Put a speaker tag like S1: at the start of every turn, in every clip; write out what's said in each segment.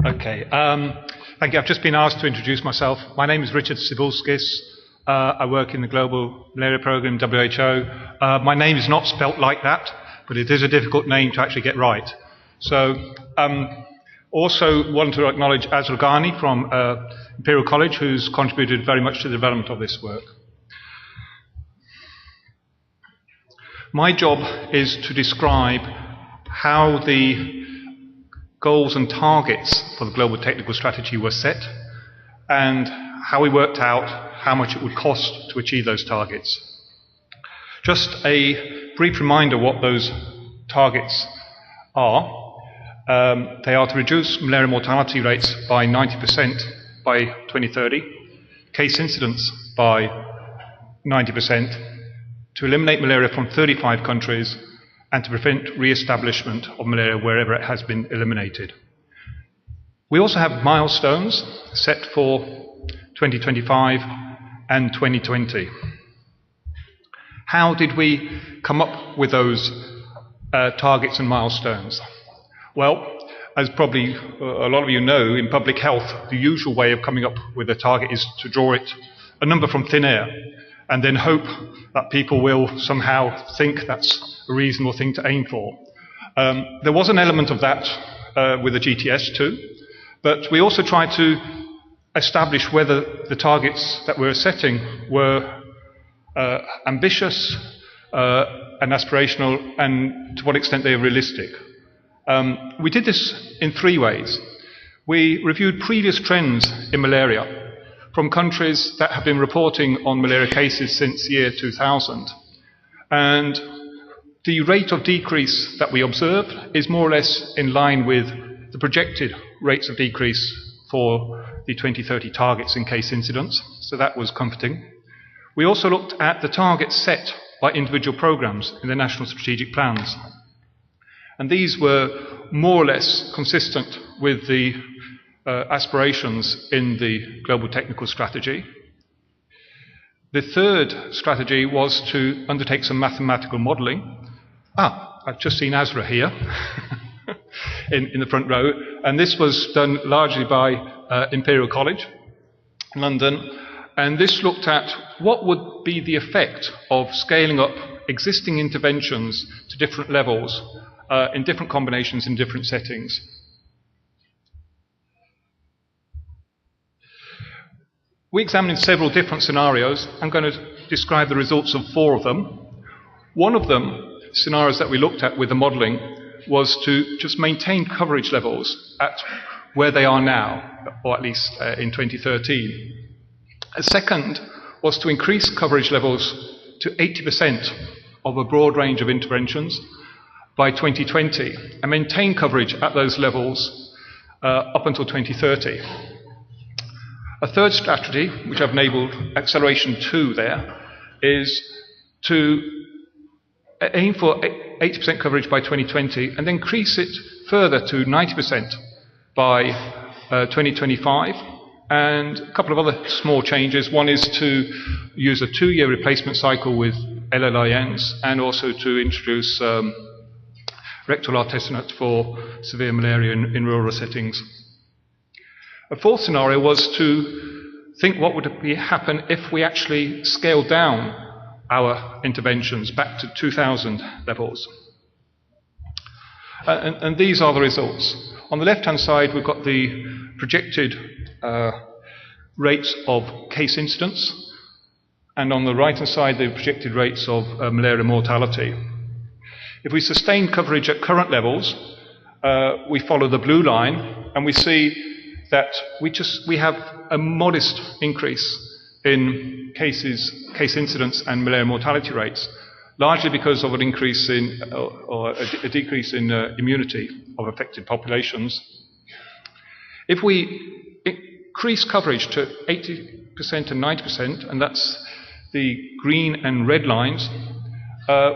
S1: Okay. Thank you. I've just been asked to introduce myself. My name is Richard Cibulskis. I work in the Global Malaria Programme, WHO. My name is not spelt like that, but it is a difficult name to actually get right. So, also want to acknowledge Azra Ghani from Imperial College, who's contributed very much to the development of this work. My job is to describe how the goals and targets for the Global Technical Strategy were set and how we worked out how much it would cost to achieve those targets. Just a brief reminder what those targets are. They are to reduce malaria mortality rates by 90% by 2030, case incidence by 90%, to eliminate malaria from 35 countries, and to prevent re-establishment of malaria wherever it has been eliminated. We also have milestones set for 2025 and 2020. How did we come up with those targets and milestones? Well, as probably a lot of you know, in public health, the usual way of coming up with a target is to draw a number from thin air, and then hope that people will somehow think that's a reasonable thing to aim for. There was an element of that with the GTS too, but we also tried to establish whether the targets that we were setting were ambitious and aspirational, and to what extent they are realistic. We did this in three ways. We reviewed previous trends in malaria from countries that have been reporting on malaria cases since the year 2000. And the rate of decrease that we observed is more or less in line with the projected rates of decrease for the 2030 targets in case incidence, so that was comforting. We also looked at the targets set by individual programs in the national strategic plans. And these were more or less consistent with the aspirations in the Global Technical Strategy. The third strategy was to undertake some mathematical modelling. I've just seen Azra here in the front row, and this was done largely by Imperial College, London, and this looked at what would be the effect of scaling up existing interventions to different levels in different combinations in different settings. We examined several different scenarios. I'm going to describe the results of four of them. One of them, scenarios that we looked at with the modelling, was to just maintain coverage levels at where they are now, or at least in 2013. A second was to increase coverage levels to 80% of a broad range of interventions by 2020, and maintain coverage at those levels up until 2030. A third strategy, which I've labelled Acceleration 2 there, is to aim for 80% coverage by 2020 and then increase it further to 90% by 2025. And a couple of other small changes. One is to use a 2-year replacement cycle with LLINs, and also to introduce rectal artesunate for severe malaria in rural settings. A fourth scenario was to think what would happen if we actually scaled down our interventions back to 2000 levels. And these are the results. On the left-hand side, we've got the projected rates of case incidence, and on the right-hand side, the projected rates of malaria mortality. If we sustain coverage at current levels, we follow the blue line, and we see that we have a modest increase in case incidence and malaria mortality rates, largely because of an increase in, or a decrease in immunity of affected populations. If we increase coverage to 80% and 90%, and that's the green and red lines,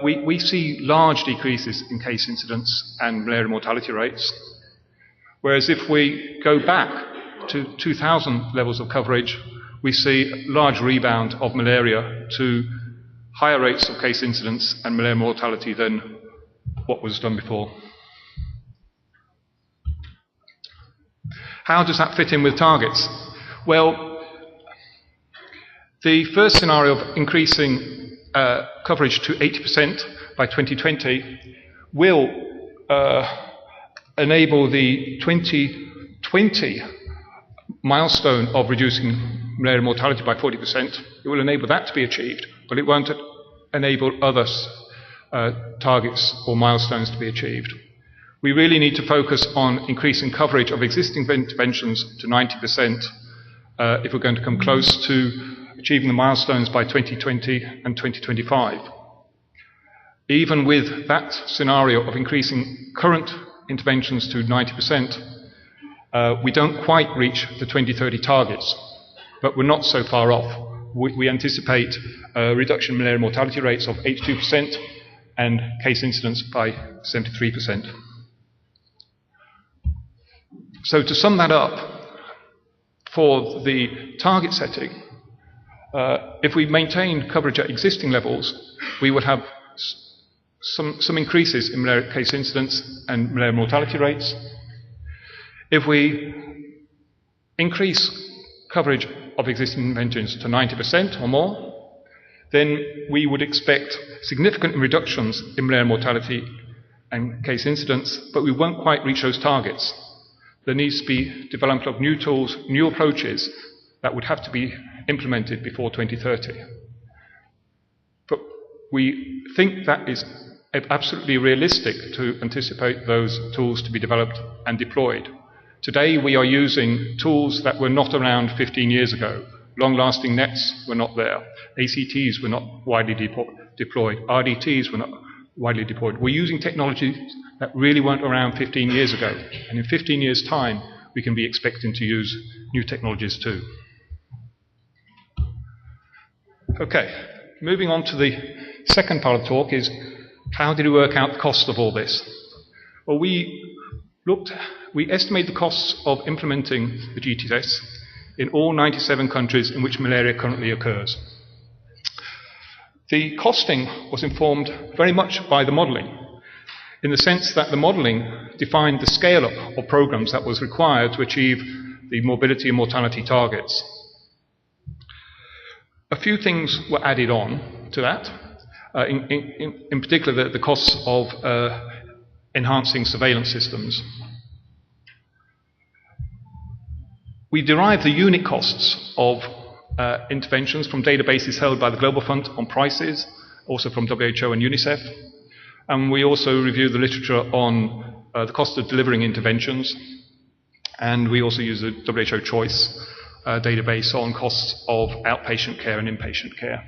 S1: we see large decreases in case incidence and malaria mortality rates. Whereas if we go back to 2000 levels of coverage, we see a large rebound of malaria to higher rates of case incidence and malaria mortality than what was done before. how does that fit in with targets? Well, the first scenario of increasing coverage to 80% by 2020 will enable the 2020 milestone of reducing malaria mortality by 40%. It will enable that to be achieved, but it won't enable other targets or milestones to be achieved. We really need to focus on increasing coverage of existing interventions to 90% if we're going to come close to achieving the milestones by 2020 and 2025. Even with that scenario of increasing current interventions to 90%, we don't quite reach the 2030 targets, but we're not so far off. We anticipate a reduction in malaria mortality rates of 82% and case incidence by 73%. So to sum that up, for the target setting, if we maintain coverage at existing levels, we would have some increases in malaria case incidence and malaria mortality rates. If we increase coverage of existing interventions to 90% or more, then we would expect significant reductions in malaria mortality and case incidence, but we won't quite reach those targets. There needs to be development of new tools, new approaches that would have to be implemented before 2030. But we think that is absolutely realistic to anticipate those tools to be developed and deployed. Today we are using tools that were not around 15 years ago. Long-lasting nets were not there. ACTs were not widely deployed. RDTs were not widely deployed. We're using technologies that really weren't around 15 years ago. And in 15 years' time, we can be expecting to use new technologies too. Okay, moving on to the second part of the talk is, how did we work out the cost of all this? Well, we estimated the costs of implementing the GTS in all 97 countries in which malaria currently occurs. The costing was informed very much by the modelling, in the sense that the modelling defined the scale-up of programs that was required to achieve the morbidity and mortality targets. A few things were added on to that, in particular the costs of enhancing surveillance systems. We derived the unit costs of interventions from databases held by the Global Fund on prices, also from WHO and UNICEF. And we also reviewed the literature on the cost of delivering interventions. And we also used the WHO Choice database on costs of outpatient care and inpatient care.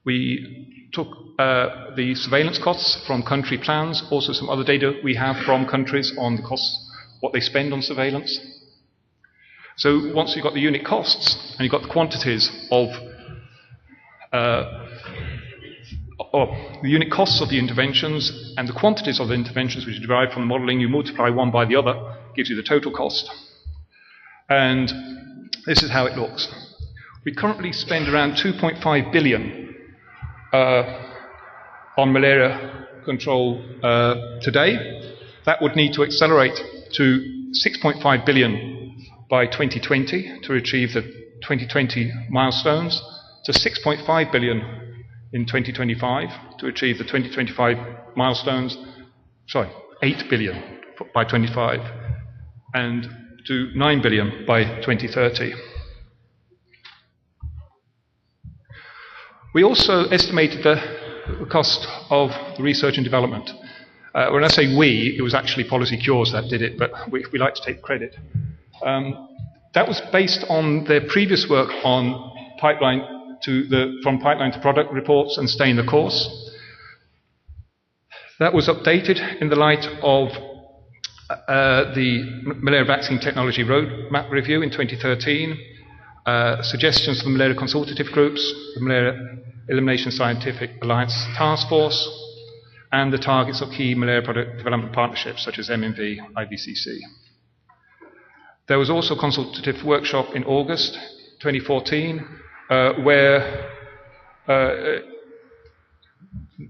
S1: We took the surveillance costs from country plans, also some other data we have from countries on the costs, what they spend on surveillance. So once you've got the unit costs and you've got the quantities of the unit costs of the interventions and the quantities of the interventions which are derived from the modelling, you multiply one by the other, gives you the total cost. And this is how it looks. We currently spend around 2.5 billion on malaria control today. That would need to accelerate to 6.5 billion by 2020 to achieve the 2020 milestones, to 6.5 billion in 2025 to achieve the 2025 milestones, 8 billion by 25, and to 9 billion by 2030. We also estimated the cost of research and development. When I say we, it was actually Policy Cures that did it, but we like to take credit. That was based on their previous work on from pipeline to product reports and staying the course. That was updated in the light of the Malaria Vaccine Technology Roadmap Review in 2013, suggestions from the malaria consultative groups, the Malaria Elimination Scientific Alliance Task Force, and the targets of key malaria product development partnerships such as MNV, IVCC. There was also a consultative workshop in August 2014 where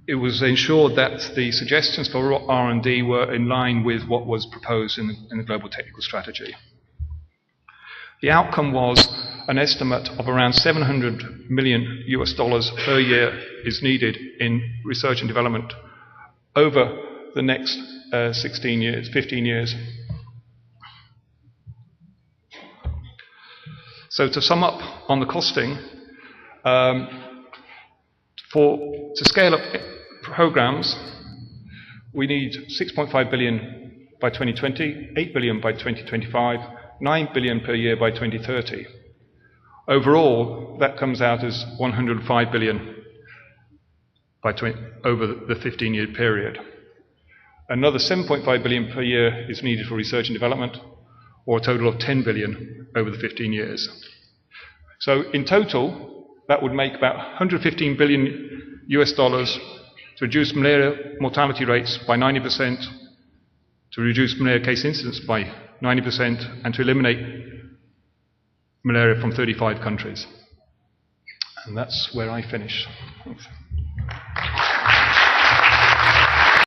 S1: it was ensured that the suggestions for R&D were in line with what was proposed in the global technical strategy. The outcome was an estimate of around $700 million per year is needed in research and development over the next 15 years. So to sum up on the costing, to scale up programs, we need 6.5 billion by 2020, 8 billion by 2025, 9 billion per year by 2030. Overall, that comes out as 105 billion over the 15-year period. Another 7.5 billion per year is needed for research and development, or a total of 10 billion over the 15 years. So in total, that would make about 115 billion to reduce malaria mortality rates by 90%, to reduce malaria case incidence by 90%, and to eliminate malaria from 35 countries. And that's where I finish. Thanks.